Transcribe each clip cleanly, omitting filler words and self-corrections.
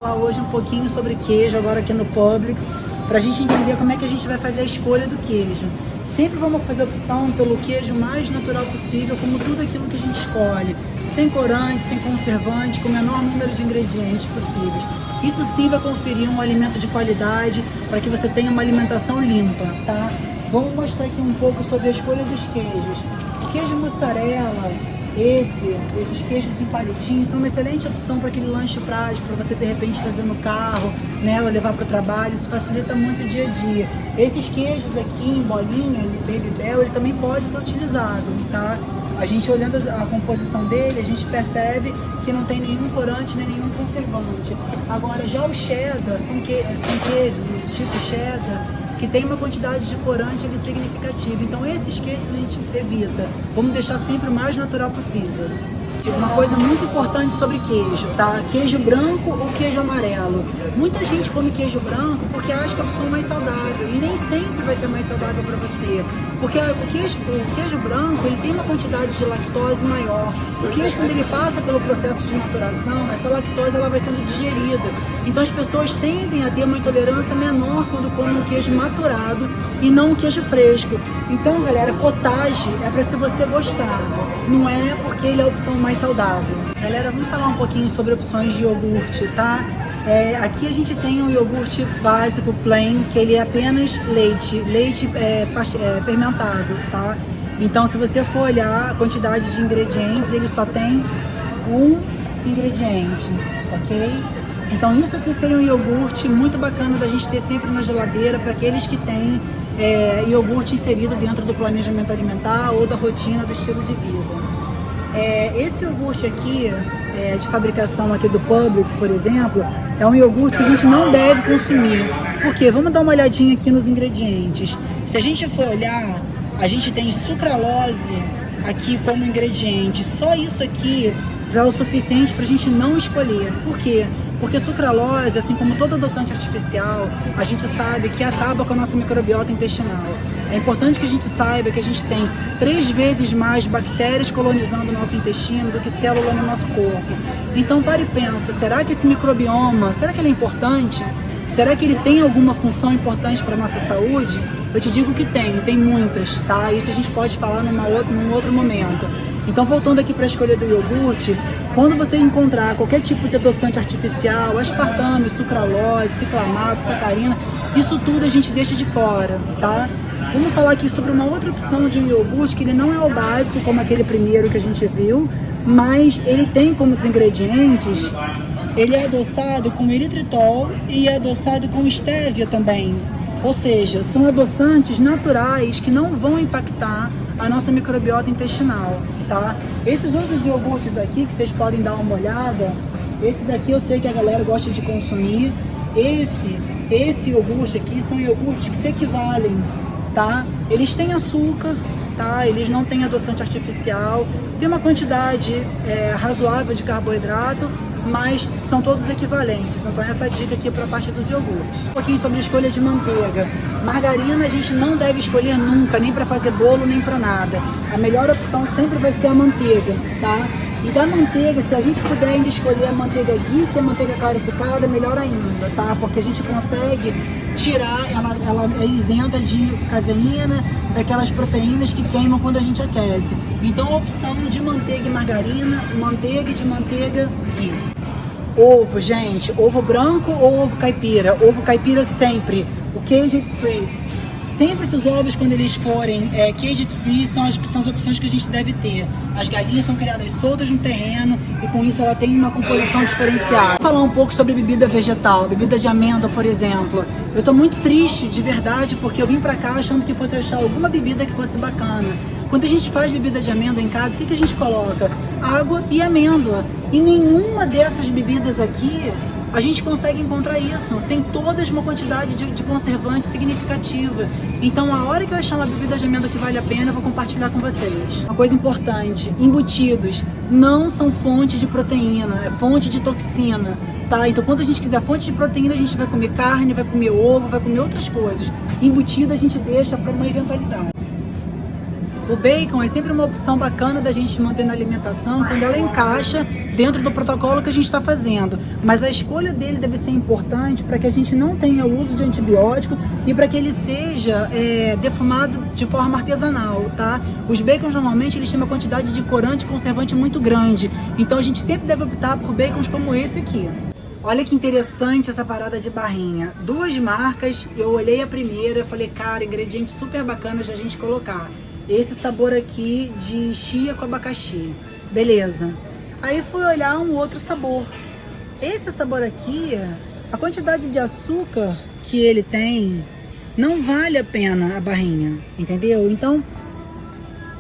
Falar hoje um pouquinho sobre queijo agora aqui no Publix, para a gente entender como é que a gente vai fazer a escolha do queijo. Sempre vamos fazer opção pelo queijo mais natural possível, como tudo aquilo que a gente escolhe, sem corante, sem conservante, com o menor número de ingredientes possíveis. Isso sim vai conferir um alimento de qualidade para que você tenha uma alimentação limpa, tá? Vamos mostrar aqui um pouco sobre a escolha dos queijos. O queijo mussarela, esses queijos em palitinhos são uma excelente opção para aquele lanche prático, para você de repente fazer no carro, né, ou levar para o trabalho. Isso facilita muito o dia a dia. Esses queijos aqui em bolinha, Baby Bell, ele também pode ser utilizado, tá? A gente olhando a composição dele, a gente percebe que não tem nenhum corante nem nenhum conservante. Agora já o cheddar, são queijos do tipo cheddar, que tem uma quantidade de corante ali significativa. Então esses queijos a gente evita. Vamos deixar sempre o mais natural possível. Uma coisa muito importante sobre queijo, tá? Queijo branco ou queijo amarelo. Muita gente come queijo branco porque acha que é a opção mais saudável e nem sempre vai ser mais saudável para você. Porque o queijo branco, ele tem uma quantidade de lactose maior. O queijo, quando ele passa pelo processo de maturação, essa lactose ela vai sendo digerida. Então as pessoas tendem a ter uma intolerância menor quando comem um queijo maturado e não um queijo fresco. Então, galera, cottage é para se você gostar, não é porque ele é a opção mais saudável. Galera, vamos falar um pouquinho sobre opções de iogurte, tá? Aqui a gente tem um iogurte básico, plain, que ele é apenas leite fermentado, tá? Então, se você for olhar a quantidade de ingredientes, ele só tem um ingrediente, ok? Então, isso aqui seria um iogurte muito bacana da gente ter sempre na geladeira para aqueles que têm iogurte inserido dentro do planejamento alimentar ou da rotina do estilo de vida. Esse iogurte aqui, de fabricação aqui do Publix, por exemplo, é um iogurte que a gente não deve consumir. Por quê? Vamos dar uma olhadinha aqui nos ingredientes. Se a gente for olhar, a gente tem sucralose aqui como ingrediente. Só isso aqui já é o suficiente para a gente não escolher. Por quê? Porque sucralose, assim como todo adoçante artificial, a gente sabe que acaba com a nossa microbiota intestinal. É importante que a gente saiba que a gente tem 3 vezes mais bactérias colonizando o nosso intestino do que célula no nosso corpo. Então, pare e pensa, será que esse microbioma, será que ele é importante? Será que ele tem alguma função importante para a nossa saúde? Eu te digo que tem muitas, tá? Isso a gente pode falar num outro momento. Então, voltando aqui para a escolha do iogurte, quando você encontrar qualquer tipo de adoçante artificial, aspartame, sucralose, ciclamato, sacarina, isso tudo a gente deixa de fora, tá? Vamos falar aqui sobre uma outra opção de um iogurte, que ele não é o básico, como aquele primeiro que a gente viu, mas ele tem como os ingredientes, ele é adoçado com eritritol e é adoçado com estévia também. Ou seja, são adoçantes naturais que não vão impactar a nossa microbiota intestinal, tá? Esses outros iogurtes aqui, que vocês podem dar uma olhada, esses aqui eu sei que a galera gosta de consumir. Esse iogurte aqui são iogurtes que se equivalem, tá? Eles têm açúcar, tá? Eles não têm adoçante artificial, tem uma quantidade razoável de carboidrato, mas são todos equivalentes. Então essa dica aqui para a parte dos iogurtes. Um pouquinho sobre a escolha de manteiga. Margarina a gente não deve escolher nunca, nem para fazer bolo, nem para nada. A melhor opção sempre vai ser a manteiga, tá? E da manteiga, se a gente puder ainda escolher a manteiga ghee, que é a manteiga clarificada, melhor ainda, tá? Porque a gente consegue tirar, ela é isenta de caseína, daquelas proteínas que queimam quando a gente aquece. Então a opção de manteiga e margarina, manteiga e de manteiga ghee. Ovo, gente, ovo branco ou ovo caipira? Ovo caipira sempre. O cage free. Sempre esses ovos, quando eles forem cage free, são as opções que a gente deve ter. As galinhas são criadas soltas no terreno e com isso ela tem uma composição diferenciada. Vou falar um pouco sobre bebida vegetal, bebida de amêndoa, por exemplo. Eu tô muito triste, de verdade, porque eu vim pra cá achando que fosse achar alguma bebida que fosse bacana. Quando a gente faz bebida de amêndoa em casa, o que a gente coloca? Água e amêndoa. E nenhuma dessas bebidas aqui a gente consegue encontrar isso. Tem todas uma quantidade de conservante significativa. Então, a hora que eu achar uma bebida de amêndoa que vale a pena, eu vou compartilhar com vocês. Uma coisa importante, embutidos não são fonte de proteína, é fonte de toxina, tá? Então, quando a gente quiser fonte de proteína, a gente vai comer carne, vai comer ovo, vai comer outras coisas. Embutido a gente deixa para uma eventualidade. O bacon é sempre uma opção bacana da gente manter na alimentação quando ela encaixa dentro do protocolo que a gente está fazendo. Mas a escolha dele deve ser importante para que a gente não tenha o uso de antibiótico e para que ele seja defumado de forma artesanal, tá? Os bacons normalmente eles têm uma quantidade de corante e conservante muito grande. Então a gente sempre deve optar por bacons como esse aqui. Olha que interessante essa parada de barrinha. 2 marcas, eu olhei a primeira e falei, cara, ingrediente super bacana de a gente colocar. Esse sabor aqui de chia com abacaxi. Beleza. Aí fui olhar um outro sabor. Esse sabor aqui, a quantidade de açúcar que ele tem, não vale a pena a barrinha, entendeu? Então,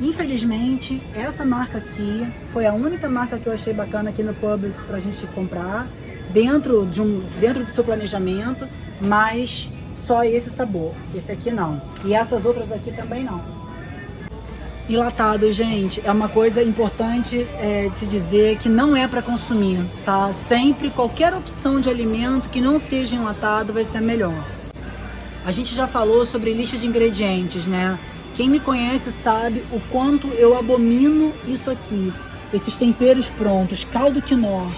infelizmente, essa marca aqui foi a única marca que eu achei bacana aqui no Publix pra gente comprar. Dentro do seu planejamento, mas só esse sabor, esse aqui não, e essas outras aqui também não. Enlatado, gente, é uma coisa importante de se dizer que não é para consumir, tá? Sempre qualquer opção de alimento que não seja enlatado vai ser melhor. A gente já falou sobre lista de ingredientes, né? Quem me conhece sabe o quanto eu abomino isso aqui, esses temperos prontos, caldo quinor.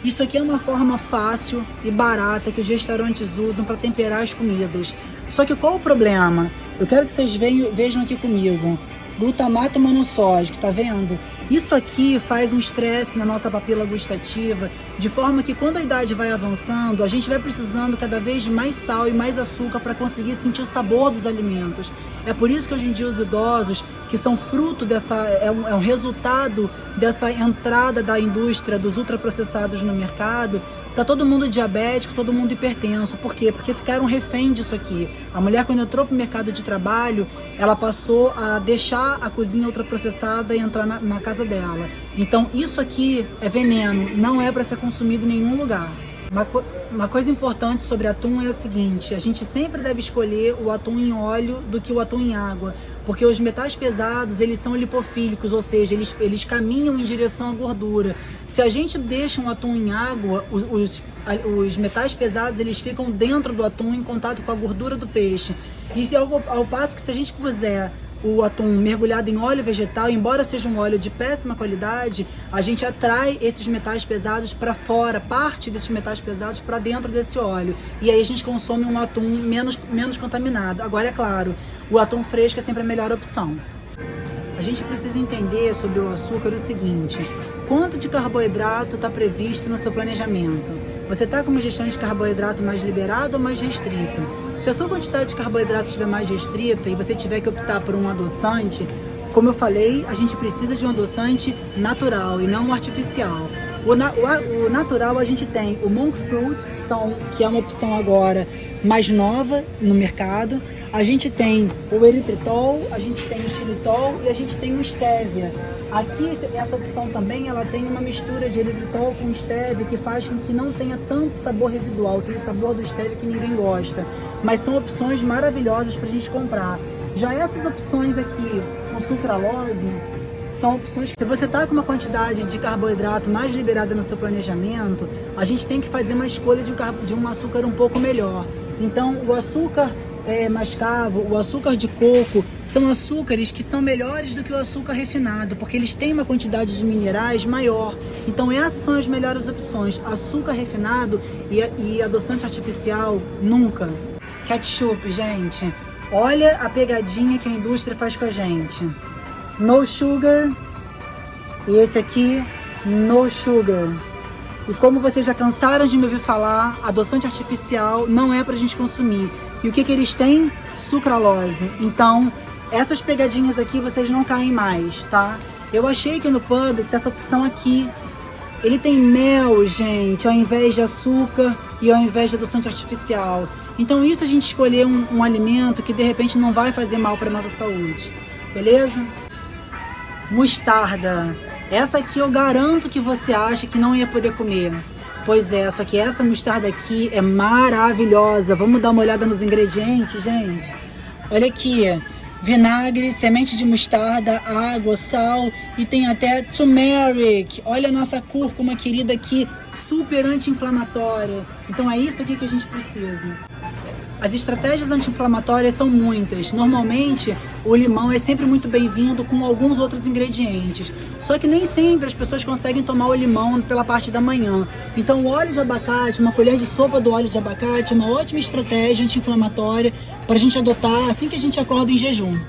Isso aqui é uma forma fácil e barata que os restaurantes usam para temperar as comidas. Só que qual o problema? Eu quero que vocês vejam aqui comigo. Glutamato monossódico, tá vendo? Isso aqui faz um estresse na nossa papila gustativa, de forma que quando a idade vai avançando, a gente vai precisando cada vez de mais sal e mais açúcar para conseguir sentir o sabor dos alimentos. É por isso que hoje em dia os idosos, que são fruto é um resultado dessa entrada da indústria dos ultraprocessados no mercado, tá todo mundo diabético, todo mundo hipertenso. Por quê? Porque ficaram refém disso aqui. A mulher, quando entrou pro mercado de trabalho, ela passou a deixar a cozinha ultraprocessada e entrar na casa dela. Então isso aqui é veneno, não é para ser consumido em nenhum lugar. Uma coisa importante sobre atum é o seguinte: a gente sempre deve escolher o atum em óleo do que o atum em água, porque os metais pesados, eles são lipofílicos, ou seja, eles caminham em direção à gordura. Se a gente deixa um atum em água, os metais pesados, eles ficam dentro do atum em contato com a gordura do peixe. Isso é ao passo que se a gente puser o atum mergulhado em óleo vegetal, embora seja um óleo de péssima qualidade, a gente atrai esses metais pesados para fora, parte desses metais pesados para dentro desse óleo. E aí a gente consome um atum menos contaminado. Agora, é claro, o atum fresco é sempre a melhor opção. A gente precisa entender sobre o açúcar o seguinte: quanto de carboidrato está previsto no seu planejamento? Você está com uma gestão de carboidrato mais liberada ou mais restrita? Se a sua quantidade de carboidrato estiver mais restrita e você tiver que optar por um adoçante, como eu falei, a gente precisa de um adoçante natural e não artificial. O natural, a gente tem o monk fruit, que é uma opção agora mais nova no mercado. A gente tem o eritritol, a gente tem o xilitol e a gente tem o stevia. Aqui, essa opção também, ela tem uma mistura de eritritol com stevia que faz com que não tenha tanto sabor residual, aquele sabor do stevia que ninguém gosta. Mas são opções maravilhosas para a gente comprar. Já essas opções aqui com sucralose são opções que, se você está com uma quantidade de carboidrato mais liberada no seu planejamento, a gente tem que fazer uma escolha de um açúcar um pouco melhor. Então, o açúcar mascavo, o açúcar de coco, são açúcares que são melhores do que o açúcar refinado, porque eles têm uma quantidade de minerais maior. Então essas são as melhores opções: açúcar refinado e adoçante artificial, nunca. Ketchup, gente, olha a pegadinha que a indústria faz com a gente. No sugar, e esse aqui, no sugar. E como vocês já cansaram de me ouvir falar, adoçante artificial não é pra gente consumir. E o que eles têm? Sucralose. Então, essas pegadinhas aqui vocês não caem mais, tá? Eu achei que no Publix, essa opção aqui, ele tem mel, gente, ao invés de açúcar e ao invés de adoçante artificial. Então, isso a gente escolher um alimento que de repente não vai fazer mal para nossa saúde, beleza? Mostarda. Essa aqui eu garanto que você acha que não ia poder comer. Pois é, só que essa mostarda aqui é maravilhosa. Vamos dar uma olhada nos ingredientes, gente? Olha aqui: vinagre, semente de mostarda, água, sal e tem até turmeric. Olha a nossa cúrcuma querida aqui, super anti-inflamatória. Então é isso aqui que a gente precisa. As estratégias anti-inflamatórias são muitas. Normalmente, o limão é sempre muito bem-vindo com alguns outros ingredientes. Só que nem sempre as pessoas conseguem tomar o limão pela parte da manhã. Então, o óleo de abacate, uma colher de sopa do óleo de abacate, é uma ótima estratégia anti-inflamatória para a gente adotar assim que a gente acorda em jejum.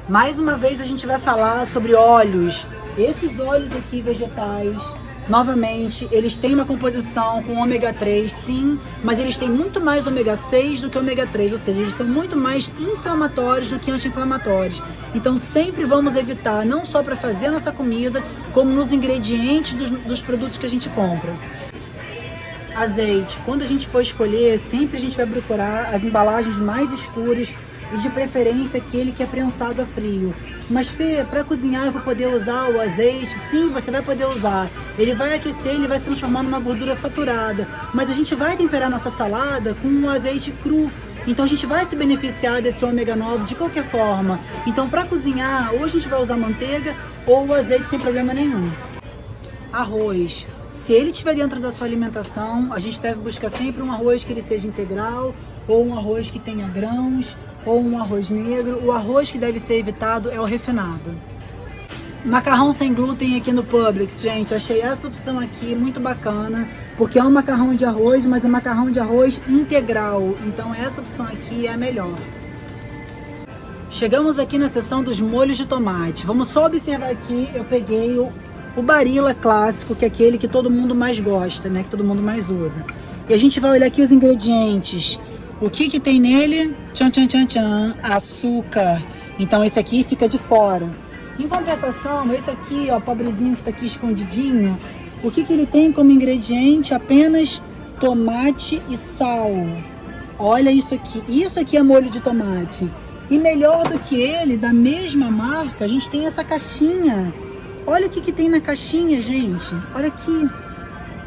Mais uma vez, a gente vai falar sobre óleos. Esses óleos aqui vegetais, novamente, eles têm uma composição com ômega 3, sim, mas eles têm muito mais ômega 6 do que ômega 3, ou seja, eles são muito mais inflamatórios do que anti-inflamatórios. Então sempre vamos evitar, não só para fazer a nossa comida, como nos ingredientes dos produtos que a gente compra. Azeite, quando a gente for escolher, sempre a gente vai procurar as embalagens mais escuras e de preferência aquele que é prensado a frio. Mas Fê, para cozinhar eu vou poder usar o azeite? Sim, você vai poder usar. Ele vai aquecer, ele vai se transformar numa gordura saturada. Mas a gente vai temperar nossa salada com um azeite cru. Então a gente vai se beneficiar desse ômega 9 de qualquer forma. Então para cozinhar, ou a gente vai usar manteiga ou o azeite sem problema nenhum. Arroz. Se ele estiver dentro da sua alimentação, a gente deve buscar sempre um arroz que ele seja integral, ou um arroz que tenha grãos, ou um arroz negro. O arroz que deve ser evitado é o refinado. Macarrão sem glúten aqui no Publix, gente, achei essa opção aqui muito bacana, porque é um macarrão de arroz, mas é um macarrão de arroz integral, então essa opção aqui é a melhor. Chegamos aqui na seção dos molhos de tomate. Vamos só observar aqui, eu peguei o Barilla clássico, que é aquele que todo mundo mais gosta, né, que todo mundo mais usa. E a gente vai olhar aqui os ingredientes. O que tem nele? Tchan, tchan, tchan, tchan. Açúcar. Então esse aqui fica de fora. Em compensação, esse aqui, ó, pobrezinho que está aqui escondidinho, o que ele tem como ingrediente? Apenas tomate e sal. Olha isso aqui. Isso aqui é molho de tomate. E melhor do que ele, da mesma marca, a gente tem essa caixinha. Olha o que tem na caixinha, gente. Olha aqui.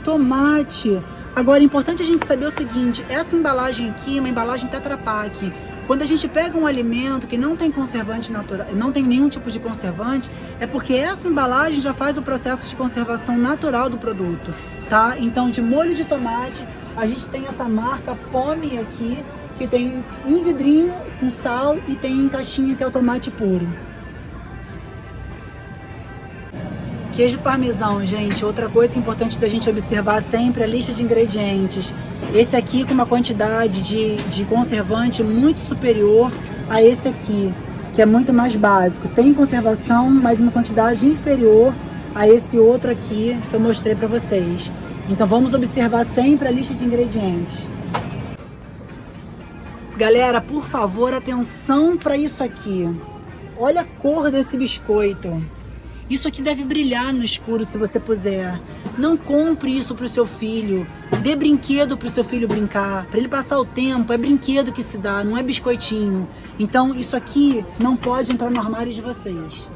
Tomate. Agora, é importante a gente saber o seguinte, essa embalagem aqui é uma embalagem Tetra Pak. Quando a gente pega um alimento que não tem conservante natural, não tem nenhum tipo de conservante, é porque essa embalagem já faz o processo de conservação natural do produto, tá? Então, de molho de tomate, a gente tem essa marca Pome aqui, que tem um vidrinho com sal e tem em caixinha que é o tomate puro. Queijo parmesão, gente, outra coisa importante da gente observar sempre é a lista de ingredientes. Esse aqui com uma quantidade de conservante muito superior a esse aqui, que é muito mais básico. Tem conservação, mas uma quantidade inferior a esse outro aqui que eu mostrei para vocês. Então vamos observar sempre a lista de ingredientes. Galera, por favor, atenção para isso aqui. Olha a cor desse biscoito. Isso aqui deve brilhar no escuro se você puser. Não compre isso para o seu filho. Dê brinquedo para o seu filho brincar. Para ele passar o tempo, é brinquedo que se dá, não é biscoitinho. Então isso aqui não pode entrar no armário de vocês.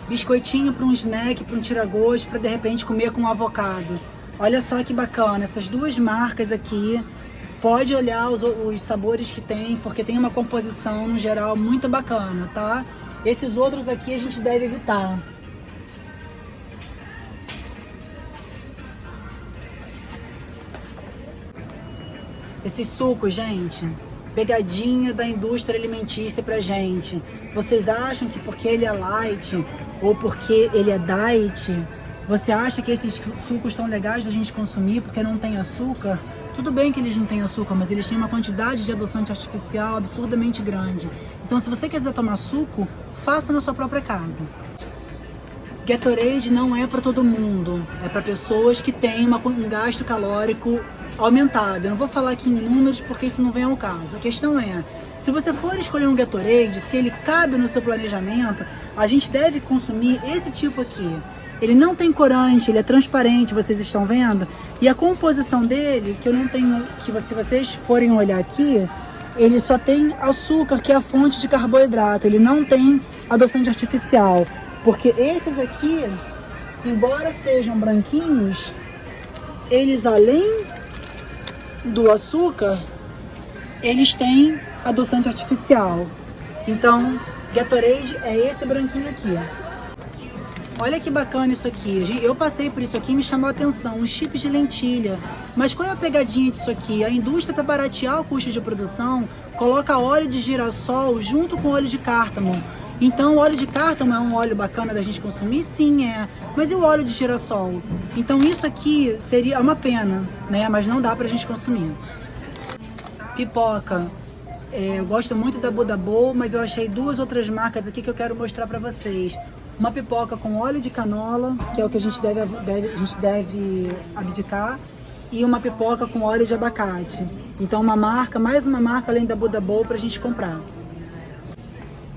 Biscoitinho para um snack, para um tira-gosto, para de repente comer com um avocado. Olha só que bacana, essas duas marcas aqui. Pode olhar os sabores que tem, porque tem uma composição no geral muito bacana, tá? Esses outros aqui a gente deve evitar. Esses sucos, gente, pegadinha da indústria alimentícia pra gente. Vocês acham que porque ele é light ou porque ele é diet, você acha que esses sucos estão legais da gente consumir porque não tem açúcar? Tudo bem que eles não têm açúcar, mas eles têm uma quantidade de adoçante artificial absurdamente grande. Então, se você quiser tomar suco, faça na sua própria casa. Gatorade não é para todo mundo, é para pessoas que têm um gasto calórico aumentado. Eu não vou falar aqui em números porque isso não vem ao caso. A questão é, se você for escolher um Gatorade, se ele cabe no seu planejamento, a gente deve consumir esse tipo aqui. Ele não tem corante, ele é transparente, vocês estão vendo? E a composição dele, que eu não tenho, que se vocês forem olhar aqui, ele só tem açúcar, que é a fonte de carboidrato, ele não tem adoçante artificial. Porque esses aqui, embora sejam branquinhos, eles além do açúcar, eles têm adoçante artificial. Então, Gatorade é esse branquinho aqui. Olha que bacana isso aqui. Eu passei por isso aqui e me chamou a atenção, um chip de lentilha. Mas qual é a pegadinha disso aqui? A indústria, para baratear o custo de produção, coloca óleo de girassol junto com óleo de cártamo. Então, o óleo de cártamo é um óleo bacana da gente consumir? Sim, é. Mas e o óleo de girassol? Então, isso aqui seria uma pena, né? Mas não dá pra gente consumir. Pipoca. Eu gosto muito da Buda Bowl, mas eu achei duas outras marcas aqui que eu quero mostrar pra vocês. Uma pipoca com óleo de canola, que é o que a gente deve abdicar, e uma pipoca com óleo de abacate. Então mais uma marca além da Buda Bowl pra gente comprar.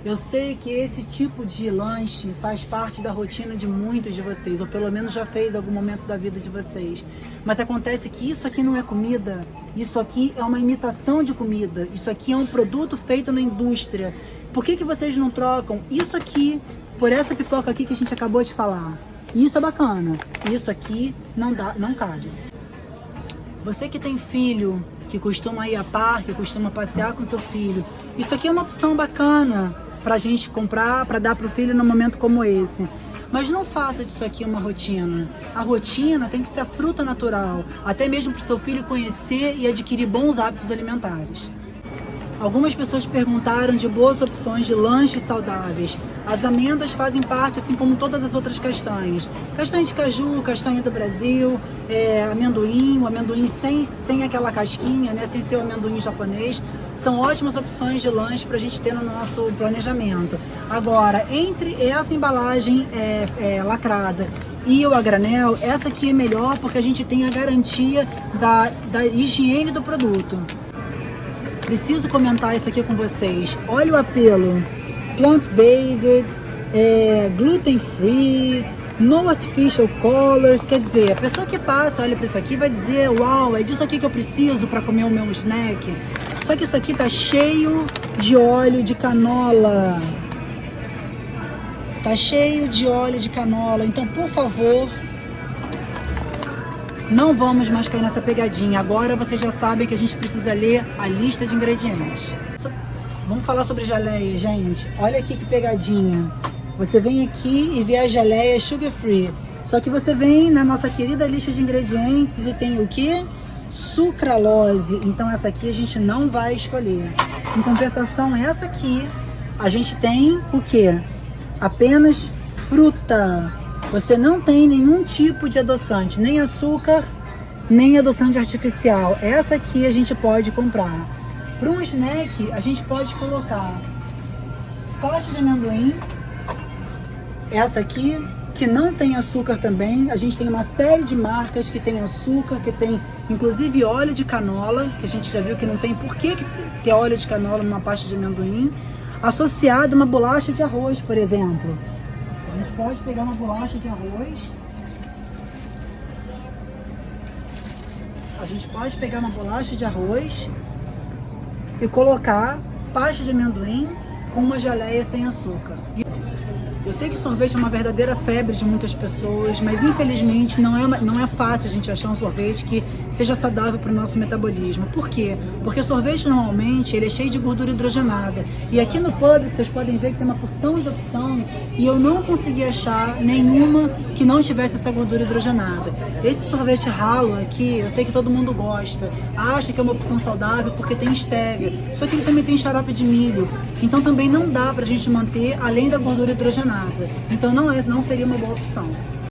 Eu sei que esse tipo de lanche faz parte da rotina de muitos de vocês, ou pelo menos já fez em algum momento da vida de vocês. Mas acontece que isso aqui não é comida, isso aqui é uma imitação de comida, isso aqui é um produto feito na indústria. Por que vocês não trocam isso aqui por essa pipoca aqui que a gente acabou de falar? Isso é bacana, isso aqui não cabe. Você que tem filho, que costuma ir a parque, costuma passear com seu filho, isso aqui é uma opção bacana pra gente comprar, pra dar pro filho num momento como esse. Mas não faça disso aqui uma rotina. A rotina tem que ser a fruta natural, até mesmo pro seu filho conhecer e adquirir bons hábitos alimentares. Algumas pessoas perguntaram de boas opções de lanches saudáveis. As amêndoas fazem parte, assim como todas as outras castanhas. Castanha de caju, castanha do Brasil, amendoim, o amendoim sem aquela casquinha, né, sem ser o amendoim japonês. São ótimas opções de lanche para a gente ter no nosso planejamento. Agora, entre essa embalagem lacrada e o a granel, essa aqui é melhor porque a gente tem a garantia da higiene do produto. Preciso comentar isso aqui com vocês. Olha o apelo. Plant-based, gluten-free, no artificial colors. Quer dizer, a pessoa que passa, olha para isso aqui, vai dizer: uau, é disso aqui que eu preciso para comer o meu snack. Só que isso aqui tá cheio de óleo de canola. Tá cheio de óleo de canola. Então, por favor, não vamos mais cair nessa pegadinha. Agora vocês já sabem que a gente precisa ler a lista de ingredientes. Vamos falar sobre geleia, gente. Olha aqui que pegadinha. Você vem aqui e vê a geleia sugar free. Só que você vem na nossa querida lista de ingredientes e tem o quê? Sucralose. Então essa aqui a gente não vai escolher. Em compensação, essa aqui a gente tem o quê? Apenas fruta. Você não tem nenhum tipo de adoçante, nem açúcar, nem adoçante artificial. Essa aqui a gente pode comprar. Para um snack, a gente pode colocar pasta de amendoim. Essa aqui, que não tem açúcar também. A gente tem uma série de marcas que tem açúcar, que tem inclusive óleo de canola, que a gente já viu que não tem por que ter óleo de canola numa pasta de amendoim, associado a uma bolacha de arroz, por exemplo. A gente pode pegar uma bolacha de arroz. A gente pode pegar uma bolacha de arroz e colocar pasta de amendoim com uma geleia sem açúcar. Eu sei que sorvete é uma verdadeira febre de muitas pessoas, mas infelizmente não é fácil a gente achar um sorvete que seja saudável para o nosso metabolismo. Por quê? Porque sorvete normalmente ele é cheio de gordura hidrogenada. E aqui no Publix vocês podem ver que tem uma porção de opção e eu não consegui achar nenhuma que não tivesse essa gordura hidrogenada. Esse sorvete ralo aqui, eu sei que todo mundo gosta, acha que é uma opção saudável porque tem stevia, só que ele também tem xarope de milho. Então também não dá para a gente manter além da gordura hidrogenada. Então não seria uma boa opção.